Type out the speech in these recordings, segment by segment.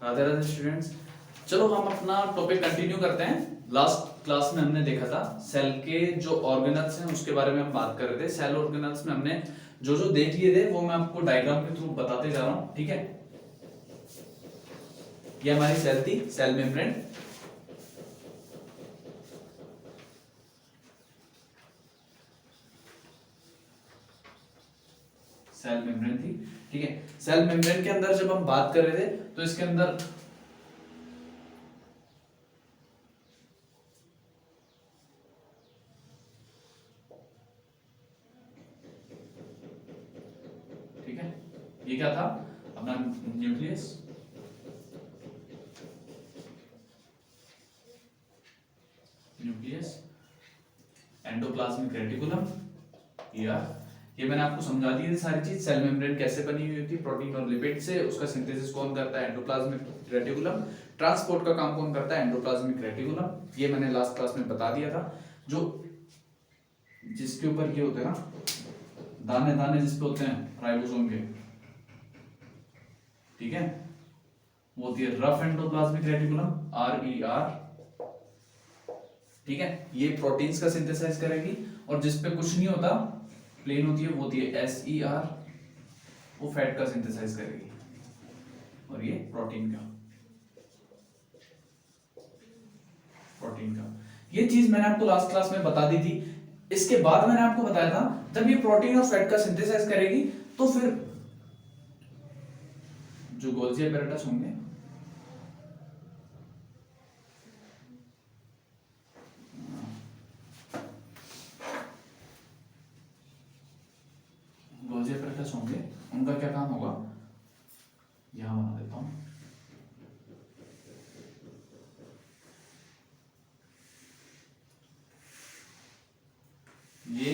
Radhe Radhe students. चलो हम अपना टॉपिक कंटिन्यू करते हैं। लास्ट क्लास में हमने देखा था सेल के जो ऑर्गेनल्स हैं उसके बारे में हम बात कर रहे थे। सेल ऑर्गेनल्स में हमने जो जो देख लिए थे वो मैं आपको डायग्राम के थ्रू बताते जा रहा हूं, ठीक है। ये हमारी सेल थी, सेल मेम्ब्रेन। सेल मेम्ब्रेन थी, ठीक है। सेल मेम्ब्रेन के अंदर जब हम बात कर रहे थे तो इसके अंदर ये क्या था अपना न्यूक्लियस, एंडोप्लाज्मिक रेटिकुलम, ये मैंने आपको समझा दी थी सारी चीज। सेल मेम्ब्रेन कैसे बनी हुई थी, प्रोटीन और लिपिड से। उसका सिंथेसिस कौन करता है, एंडोप्लाज्मिक रेटिकुलम। ट्रांसपोर्ट का काम कौन करता है, एंडोप्लाज्मिक रेटिकुलम। ये मैंने लास्ट क्लास में बता दिया था। जो जिसके ऊपर ये होते हैं ना दाने दाने जिसपे होते हैं राइबोसोम के, ठीक है, वो होती है रफ एंडोप्लाज्मिक रेटिकुलम, RER, ठीक है। ये प्रोटीन्स का सिंथेसाइज करेगी। और जिसपे कुछ नहीं होता, प्लेन होती है, वो होती है SER, वो फैट का सिंथेसाइज करेगी। और ये प्रोटीन का ये चीज मैंने आपको लास्ट क्लास में बता दी थी। इसके बाद मैंने आपको बताया था जब ये प्रोटीन और फैट का सिंथेसाइज करेगी तो फिर जो गोल्जी एपेरेटस होंगे, गोल्जी एपेरेटस होंगे, उनका क्या काम होगा, यहां बना देता हूं। ये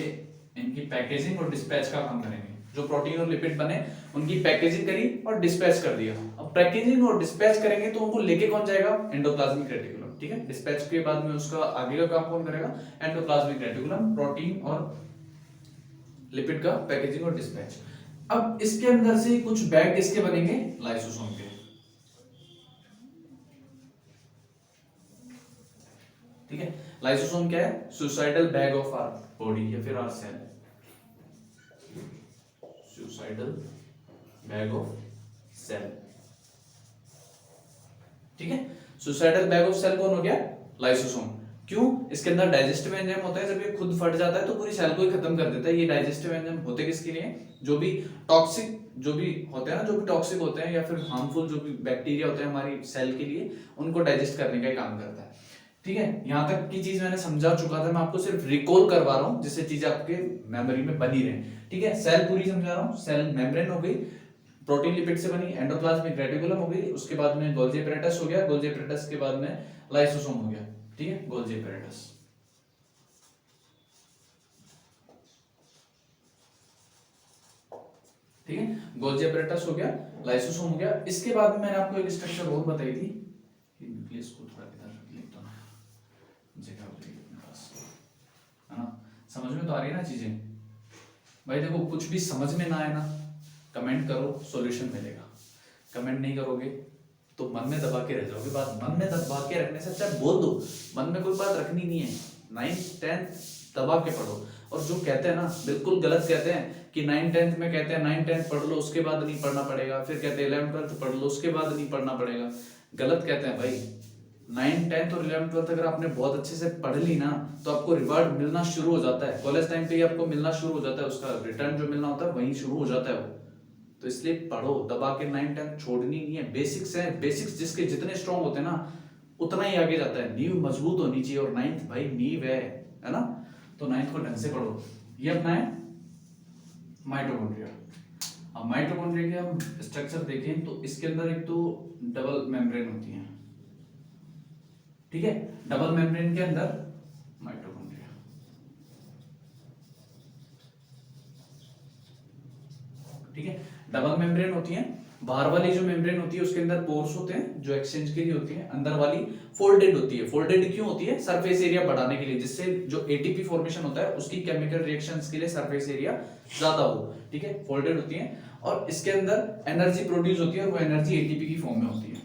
इनकी पैकेजिंग और डिस्पैच का काम करेंगे। जो प्रोटीन और लिपिड बने उनकी पैकेजिंग करी और डिस्पैच कर दिया। अब पैकेजिंग और डिस्पैच करेंगे तो उनको लेके कौन जाएगा, एंडोप्लाज्मिक रेटिकुलम, ठीक है। डिस्पैच के बाद में उसका आगे का काम कौन करेगा, एंडोप्लाज्मिक रेटिकुलम, प्रोटीन और लिपिड का पैकेजिंग और डिस्पैच। अब इसके अंदर से कुछ बैग किसके बनेंगे, लाइसोसोम के, ठीक है। लाइसोसोम क्या है, suicidal bag of our body या फिर our cell, suicidal bag of cell, ठीक है। सुसाइडल बैग ऑफ सेल कौन हो गया, लाइसोसोम। क्यों, इसके अंदर डाइजेस्टिव एंजाइम होता है। जब ये खुद फट जाता है तो पूरी सेल को ही खत्म कर देता है। ये डाइजेस्टिव एंजाइम होते किसके लिए, जो भी टॉक्सिक जो भी होते हैं ना, जो भी टॉक्सिक होते हैं या फिर हार्मफुल जो भी बैक्टीरिया होते हैं हमारी सेल के लिए, उनको डाइजेस्ट करने का ही काम करता है, ठीक है। यहां तक की चीज मैंने समझा चुका था, मैं आपको सिर्फ रिकॉल करवा रहा हूं जिससे चीजें आपके मेमोरी में बनी रहे, ठीक है। सेल पूरी समझा रहा हूं। सेल मेम्ब्रेन हो गई, प्रोटीन लिपिड से बनी, एंडोप्लाज्मिक रेटिकुलम हो गई, उसके बाद में गोल्जी एपेरेटस हो गया, गोल्जी एपेरेटस के बाद में लाइसोसोम हो गया, ठीक है, गोल्जी एपेरेटस, ठीक है। गोल्जी एपेरेटस हो गया, लाइसोसोम हो गया। इसके बाद में मैंने आपको एक स्ट्रक्चर और बताई थी, न्यूक्लियस को थोड़ा इधर लिख दो ना, जगह हो जाएगी अपने पास, है ना। समझ में तो आ रही है ना चीजें भाई। देखो कुछ भी समझ में ना आए ना, कमेंट करो, सॉल्यूशन मिलेगा। कमेंट नहीं करोगे तो मन में दबा के रह जाओगे। बात मन में दबा के रखने से अच्छा बोल दो, मन में कोई बात रखनी नहीं है। 9th 10th दबा के पढ़ो। और जो कहते हैं ना बिल्कुल गलत कहते हैं कि 9th 10th में कहते हैं 9th 10th पढ़ लो उसके बाद नहीं पढ़ना पड़ेगा, फिर कहते हैं 11th 12th पढ़ लो उसके बाद नहीं पढ़ना पड़ेगा। गलत कहते हैं भाई। 9th 10th और 11th 12th अगर आपने बहुत अच्छे से पढ़ ली ना तो आपको रिवार्ड मिलना शुरू हो जाता है। कॉलेज टाइम पे ही आपको मिलना शुरू हो जाता है, उसका रिटर्न जो मिलना होता है वहीं शुरू हो जाता है वो। तो इसलिए पढ़ो, दबा के 9th 10th छोड़नी नहीं है। बेसिक्स है, बेसिक्स जिसके जितने स्ट्रॉन्ग होते हैं ना उतना ही आगे जाता है। नींव मजबूत होनी चाहिए और 9th भाई नींव है ना। तो 9th को ढंग से पढ़ो। ये अपना है माइटोकॉन्ड्रिया। अब माइटोकॉन्ड्रिया के हम स्ट्रक्चर देखें तो इसके अंदर एक तो डबल मेम्ब्रेन होती है, ठीक है। डबल मेम्ब्रेन के अंदर माइटोकॉन्ड्रिया, ठीक है। डबल मेम्ब्रेन होती है। बाहर वाली जो मेम्ब्रेन होती है उसके अंदर पोर्स होते हैं जो एक्सचेंज के लिए होती है। अंदर वाली फोल्डेड होती है। फोल्डेड क्यों होती है, सरफेस एरिया बढ़ाने के लिए, जिससे जो एटीपी फॉर्मेशन होता है उसकी केमिकल रिएक्शंस के लिए सरफेस एरिया ज्यादा हो, ठीक है। फोल्डेड होती है और इसके अंदर एनर्जी प्रोड्यूस होती है और वो एनर्जी एटीपी की फॉर्म में होती है।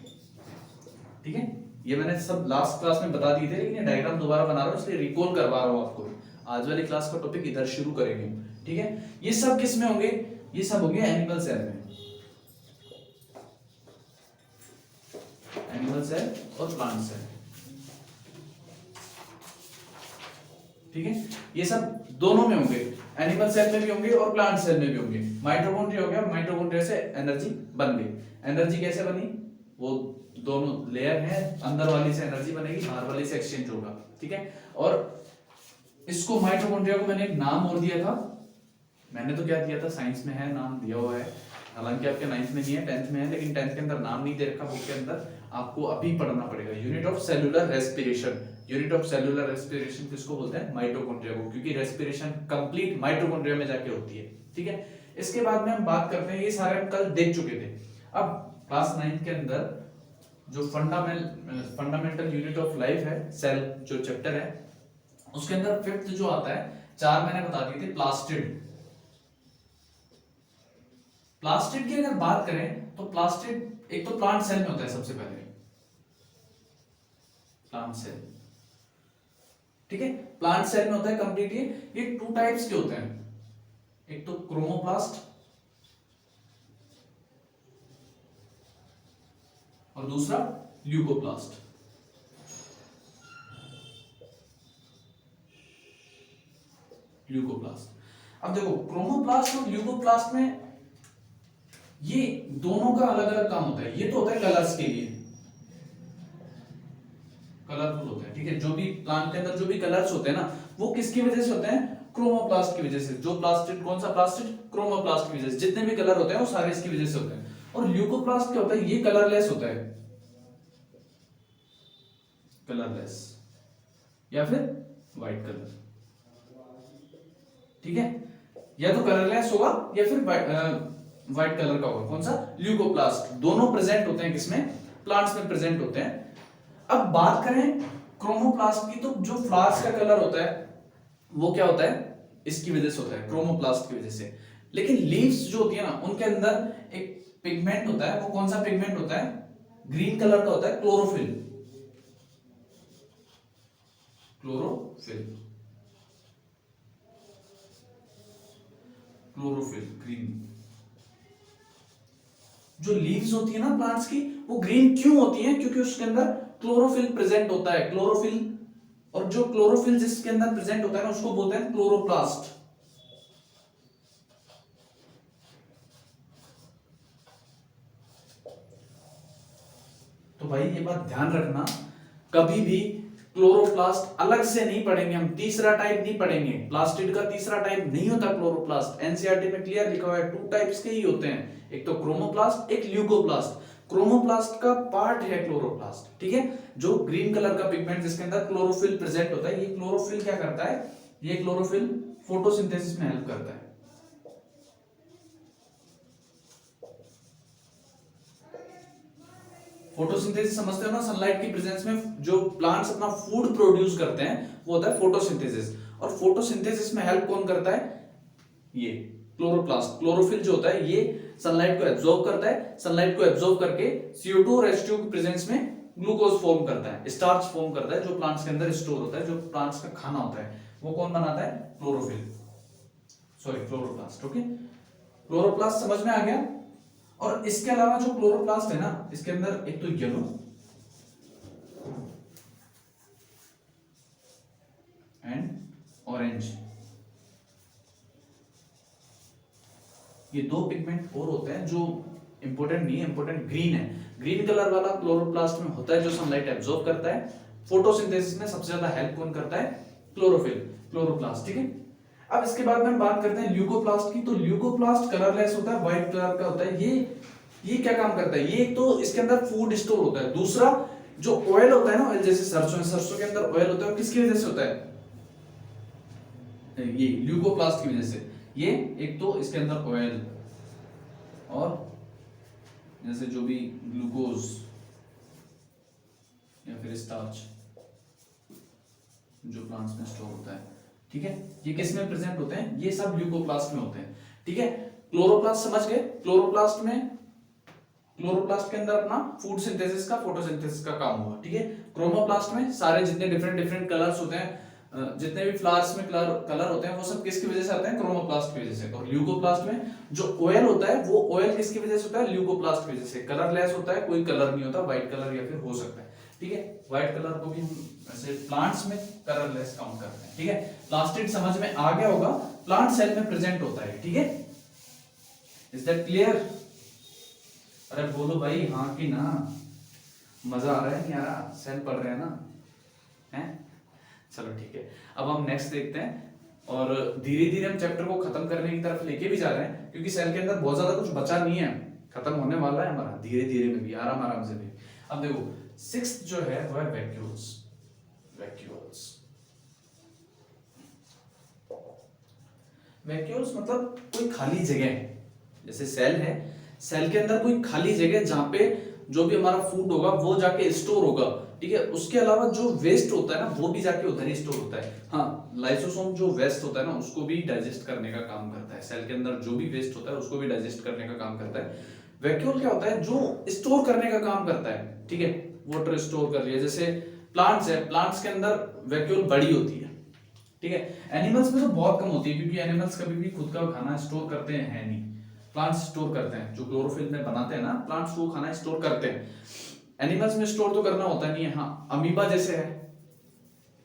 ठीक है, ये मैंने सब लास्ट क्लास में बता दिए थे, लेकिन ये डायग्राम दोबारा बना रहा हूँ इसलिए रिकॉल करवा रहा हूँ आपको। आज वाली क्लास का टॉपिक इधर शुरू करेंगे, ठीक है। ये सब किस में होंगे, ये सब होंगे एनिमल सेल में, एनिमल सेल और प्लांट सेल, ठीक है। ये सब दोनों में होंगे, एनिमल सेल में भी होंगे और प्लांट सेल में भी होंगे। माइटोकॉन्ड्रिया हो गया, माइटोकॉन्ड्रिया से एनर्जी बन गई। एनर्जी कैसे बनी, वो दोनों लेयर है, अंदर वाली से एनर्जी बनेगी, बाहर वाली से एक्सचेंज होगा, ठीक है। और इसको माइटोकॉन्ड्रिया को मैंने एक नाम और दिया था, मैंने तो क्या दिया था, साइंस में है नाम दिया हुआ है, हालांकि आपके 9th में नहीं है, 10th में है, लेकिन 10th के अंदर नाम नहीं दे रखा बुक के अंदर, आपको अभी पढ़ना पड़ेगा। Unit of cellular respiration, unit of cellular respiration किसको बोलते हैं, माइटोकॉन्ड्रिया को, क्योंकि रेस्पिरेशन कंप्लीट माइटोकॉन्ड्रिया में जाके होती है, ठीक है। इसके बाद में हम बात करते हैं, ये सारे हम कल देख चुके थे। अब क्लास 9 के अंदर जो फंडामेंटल यूनिट ऑफ लाइफ है, सेल जो चैप्टर है, उसके अंदर 5th जो आता है, 4 मैंने बता दिए थे, प्लास्टिड। प्लास्टिड की अगर बात करें तो प्लास्टिड एक तो प्लांट सेल में होता है, सबसे पहले प्लांट सेल, ठीक है, प्लांट सेल में होता है कंप्लीट। ये 2 टाइप्स के होते हैं, एक तो क्रोमोप्लास्ट और दूसरा ल्यूकोप्लास्ट। ल्यूकोप्लास्ट, अब देखो क्रोमोप्लास्ट और ल्यूकोप्लास्ट में ये दोनों का अलग अलग काम होता है। ये तो होता है कलर्स के लिए, कलरफुल होता है, ठीक है। जो भी प्लांट के अंदर जो भी कलर्स होते हैं ना, वो किसकी वजह से होते हैं, क्रोमोप्लास्ट की वजह से। जो प्लास्टिड, कौन सा प्लास्टिड, क्रोमोप्लास्ट की वजह से। जितने भी कलर होते हैं वो सारे इसकी वजह से होते हैं। और ल्यूकोप्लास्ट क्या होता है, ये कलरलेस होता है, कलरलेस या फिर व्हाइट कलर, ठीक है। या तो कलरलेस होगा या फिर व्हाइट कलर का होगा, कौन सा, ल्यूकोप्लास्ट। दोनों प्रेजेंट होते हैं किसमें, प्लांट्स में प्रेजेंट होते हैं। अब बात करें क्रोमोप्लास्ट की, तो जो फ्लावर्स का कलर होता है वो क्या होता है, इसकी वजह से होता है, क्रोमोप्लास्ट की वजह से। लेकिन लीव्स जो होती है ना, उनके अंदर एक पिगमेंट होता है, वो कौन सा पिगमेंट होता है, ग्रीन कलर का होता है, क्लोरोफिल। Chlorophyll, chlorophyll green. जो लीव्स होती है ना प्लांट्स की, वो ग्रीन क्यों होती है, क्योंकि उसके अंदर क्लोरोफिल प्रेजेंट होता है, क्लोरोफिल। और जो क्लोरोफिल जिसके अंदर प्रेजेंट होता है ना, उसको बोलते हैं क्लोरोप्लास्ट। तो भाई ये बात ध्यान रखना, कभी भी क्लोरोप्लास्ट अलग से नहीं पढ़ेंगे हम, तीसरा टाइप नहीं पढ़ेंगे। प्लास्टिड का तीसरा टाइप नहीं होता क्लोरोप्लास्ट, एनसीईआरटी में क्लियर लिखा हुआ है 2 टाइप्स के ही होते हैं, एक तो क्रोमोप्लास्ट, एक ल्यूकोप्लास्ट। क्रोमोप्लास्ट का पार्ट है क्लोरोप्लास्ट, ठीक है। जो ग्रीन कलर का पिगमेंट जिसके अंदर क्लोरोफिल प्रेजेंट होता है, ये क्लोरोफिल क्या करता है, ये क्लोरोफिल फोटोसिंथेसिस में हेल्प करता है। फोटोसिंथेसिस समझते हो ना, सनलाइट की प्रेजेंस में जो प्लांट्स अपना फूड प्रोड्यूस करते हैं वो होता है फोटोसिंथेसिस। और फोटोसिंथेसिस में हेल्प कौन करता है, ये क्लोरोप्लास्ट। क्लोरोफिल जो होता है ये सनलाइट को एब्जॉर्ब करता है, सनलाइट को एब्जॉर्ब करके CO2 और H2 की प्रेजेंस में ग्लूकोज फॉर्म करता है, स्टार्च फॉर्म करता है, जो प्लांट्स के अंदर स्टोर होता है, जो प्लांट्स का खाना होता है, वो कौन बनाता है, chlorophyll, sorry chloroplast. Okay, chloroplast समझ में आ गया। और इसके अलावा जो क्लोरोप्लास्ट है ना, इसके अंदर एक तो येलो एंड ऑरेंज, ये 2 पिगमेंट और होते हैं जो इंपॉर्टेंट नहीं है, इंपॉर्टेंट ग्रीन है। ग्रीन कलर वाला क्लोरोप्लास्ट में होता है, जो सनलाइट एब्जॉर्ब करता है। फोटोसिंथेसिस में सबसे ज्यादा हेल्प कौन करता है, क्लोरोफिल, क्लोरोप्लास्ट, ठीक है। अब इसके बाद में हम बात करते हैं ल्यूकोप्लास्ट की। तो ल्यूकोप्लास्ट कलरलेस होता है, व्हाइट कलर का होता है। ये क्या काम करता है, ये एक तो इसके अंदर फूड स्टोर होता है, दूसरा जो ऑयल होता है ना, ऑयल जैसे सरसों के अंदर ऑयल होता है, वो किसकी वजह से होता है, ये ल्यूकोप्लास्ट की वजह से। ये एक तो इसके अंदर ऑयल और जैसे जो भी ग्लूकोज या फिर स्टार्च जो प्लांट्स में स्टोर होता है, ठीक है, ये किस में प्रेजेंट होते हैं, ये सब ल्यूकोप्लास्ट में होते हैं, ठीक है। क्लोरोप्लास्ट समझ गए, क्लोरोप्लास्ट में क्लोरोप्लास्ट के अंदर अपना फूड सिंथेसिस का, फोटोसिंथेसिस का काम होगा, ठीक है। क्रोमोप्लास्ट में सारे जितने डिफरेंट डिफरेंट कलर्स होते हैं, जितने भी फ्लावर्स में कलर होते हैं, वो सब किसकी वजह से आते हैं? क्रोमोप्लास्ट की वजह से। और ल्यूकोप्लास्ट में जो ऑयल होता है, वो ऑयल किसकी वजह से होता है? ल्यूकोप्लास्ट की वजह से। कलरलेस होता है, कोई कलर नहीं होता, व्हाइट कलर या फिर हो सकता है, ठीक है। व्हाइट कलर को भी हम ऐसे प्लांट्स में कलरलेस काउंट करते हैं, ठीक है। प्लास्टिड समझ में आ गया होगा, प्लांट सेल में प्रेजेंट होता है, ठीक है। Is that clear? अरे बोलो भाई हाँ कि ना, मजा आ रहा है नहीं आ रहा? सेल पढ़ रहे हैं ना, हैं? चलो ठीक है, अब हम नेक्स्ट देखते हैं और धीरे धीरे हम चैप्टर को खत्म करने की तरफ लेके भी जा रहे हैं, क्योंकि सेल के अंदर बहुत ज्यादा कुछ बचा नहीं है, खत्म होने वाला है हमारा धीरे धीरे में भी, आराम आराम से भी। अब देखो सिक्स्थ जो है वो है वैक्यूल्स। वैक्यूल्स वैक्यूल्स मतलब कोई खाली जगह है, जैसे सेल है, सेल के अंदर कोई खाली जगह जहां पे जो भी हमारा फूड होगा वो जाके स्टोर होगा, ठीक है। उसके अलावा जो वेस्ट होता है ना, वो भी जाके उधर ही स्टोर होता है। हाँ, लाइसोसोम जो वेस्ट होता है ना, उसको भी डाइजेस्ट करने का काम करता है। सेल के अंदर जो भी वेस्ट होता है उसको भी डाइजेस्ट करने का काम करता है। वैक्यूल क्या होता है? जो स्टोर करने का काम करता है, ठीक है। वाटर स्टोर कर लिया, जैसे प्लांट्स है, प्लांट्स के अंदर वैक्यूल बड़ी होती है, ठीक है। एनिमल्स में तो बहुत कम होती है, क्योंकि एनिमल्स कभी भी खुद का खाना स्टोर करते हैं है नहीं। प्लांट्स स्टोर करते हैं, जो क्लोरोफिल में बनाते हैं ना प्लांट्स, वो खाना स्टोर करते हैं। एनिमल्स में स्टोर तो करना होता नहीं है। हाँ, अमीबा जैसे है,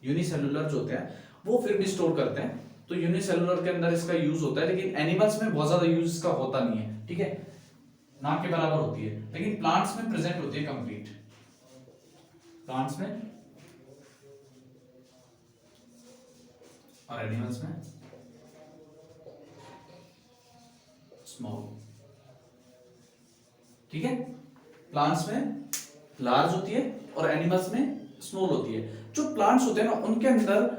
यूनिसेलुलर जो होते हैं वो फिर भी स्टोर करते हैं, तो यूनिसेलुलर के अंदर इसका यूज होता है, लेकिन एनिमल्स में बहुत ज्यादा यूज इसका होता नहीं है, ठीक है। ना के बराबर होती है, लेकिन प्लांट्स में प्रेजेंट होती है कंप्लीट। प्लांट्स में और एनिमल्स में स्मॉल, ठीक है। प्लांट्स में लार्ज होती है और एनिमल्स में स्मॉल होती है। जो प्लांट्स होते हैं ना, उनके अंदर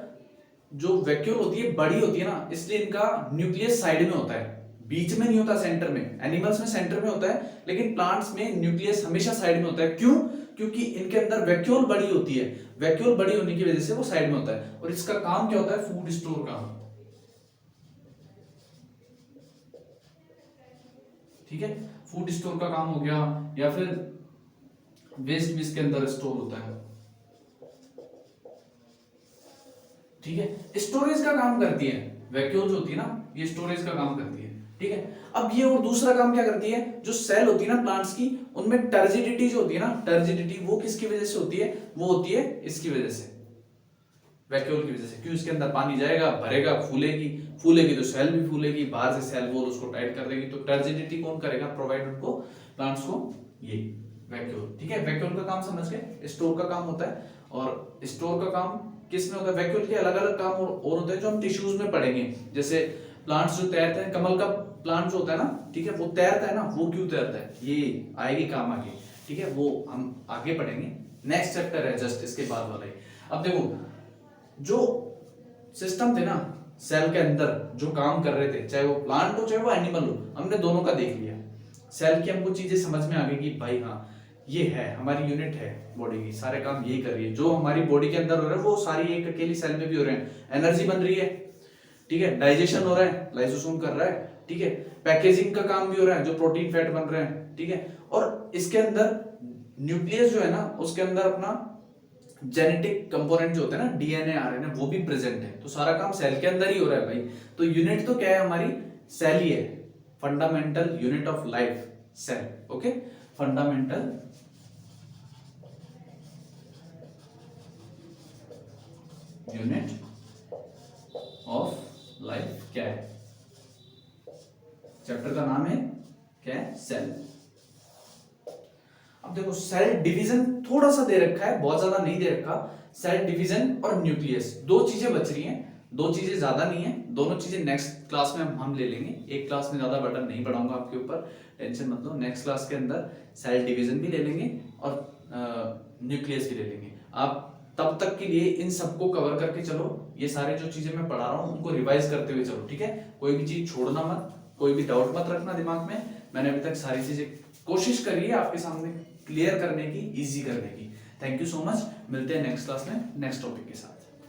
जो वैक्यूल होती है बड़ी होती है ना, इसलिए इनका न्यूक्लियस साइड में होता है, बीच में नहीं होता, सेंटर में। एनिमल्स में सेंटर में होता है, लेकिन प्लांट्स में न्यूक्लियस हमेशा साइड में होता है। क्यों? क्योंकि इनके अंदर वैक्यूल बड़ी होती है, वैक्यूल बड़ी होने की वजह से वो साइड में होता है। और इसका काम क्या होता है? फूड स्टोर का, ठीक है। फूड स्टोर का काम हो गया, या फिर वेस्ट भी इसके अंदर स्टोर होता है, ठीक है। स्टोरेज का काम करती है वैक्यूल जो होती है ना, ये स्टोरेज का काम करती है, ठीक है। अब ये और दूसरा काम क्या करती है? जो सेल होती है ना प्लांट्स की, उनमें टर्जिडिटी जो होती है ना, टर्जिडिटी वो किसकी वजह से होती है? वो होती है इसकी वजह से, वैक्यूल की वजह से। क्यों? इसके अंदर पानी जाएगा, भरेगा, फूलेगी, फूलेगी तो सेल भी फूलेगी, बाहर से सेल वॉल उसको टाइट कर देगी, तो टर्जिडिटी कौन करेगा? प्रोवाइड उनको, प्लांट्स को, ये वैक्यूल, ठीक है। वैक्यूल का काम समझ गए, स्टोर का काम होता है। और स्टोर का काम किस में होता है? वैक्यूल के अलग अलग काम और होते हैं जो हम टिश्यूज में पढ़ेंगे। जैसे प्लांट्स जो तैरते हैं, कमल का प्लांट जो होता है ना, ठीक है, वो तैरता है ना, वो क्यों तैरता है? ये आएगी काम आगे, ठीक है, वो हम आगे पढ़ेंगे। नेक्स्ट चैप्टर है जस्ट इसके बाद वाला ही। अब देखो, जो सिस्टम थे ना सेल के अंदर जो काम कर रहे थे, चाहे वो प्लांट हो चाहे वो एनिमल हो, हमने दोनों का देख लिया। सेल की हमको चीजें समझ में आ गई कि भाई हाँ, ये है हमारी यूनिट है बॉडी की, सारे काम यही कर रही है। जो हमारी बॉडी के अंदर हो रहा है वो सारी एक अकेली सेल में भी हो रहे हैं। एनर्जी बन रही है, ठीक है, डाइजेशन हो रहा है, लाइसोसोम कर रहा है, ठीक है, पैकेजिंग का काम भी हो रहा है, जो प्रोटीन फैट बन रहे हैं, ठीक है। और इसके अंदर न्यूक्लियस जो है ना, उसके अंदर अपना जेनेटिक कंपोनेंट जो होता है ना, डीएनए आरएनए, वो भी प्रेजेंट है। तो सारा काम सेल के अंदर ही हो रहा है भाई। तो यूनिट तो क्या है हमारी? सेल ही है। Fundamental unit of life cell, okay. Fundamental unit of life क्या है? चैप्टर का नाम है क्या है? सेल। अब देखो, सेल डिवीजन थोड़ा सा दे रखा है, बहुत ज्यादा नहीं दे रखा। सेल डिवीजन और न्यूक्लियस, दो चीजें बच रही हैं, दो चीजें ज्यादा नहीं है, दोनों चीजें नेक्स्ट क्लास में हम ले लेंगे। एक क्लास में ज्यादा बर्डन नहीं पढ़ाऊंगा आपके ऊपर, टेंशन मत लो। नेक्स्ट क्लास के अंदर सेल डिवीजन भी ले लेंगे और न्यूक्लियस भी ले लेंगे। आप तब तक के लिए इन सबको कवर करके चलो, ये सारे जो चीजें मैं पढ़ा रहा हूँ उनको रिवाइज करते हुए चलो, ठीक है। कोई भी चीज छोड़ना मत, कोई भी डाउट मत रखना दिमाग में। मैंने अभी तक सारी चीजें कोशिश करी है आपके सामने क्लियर करने की, इजी करने की। Thank you so much. मिलते हैं नेक्स्ट क्लास में नेक्स्ट टॉपिक के साथ।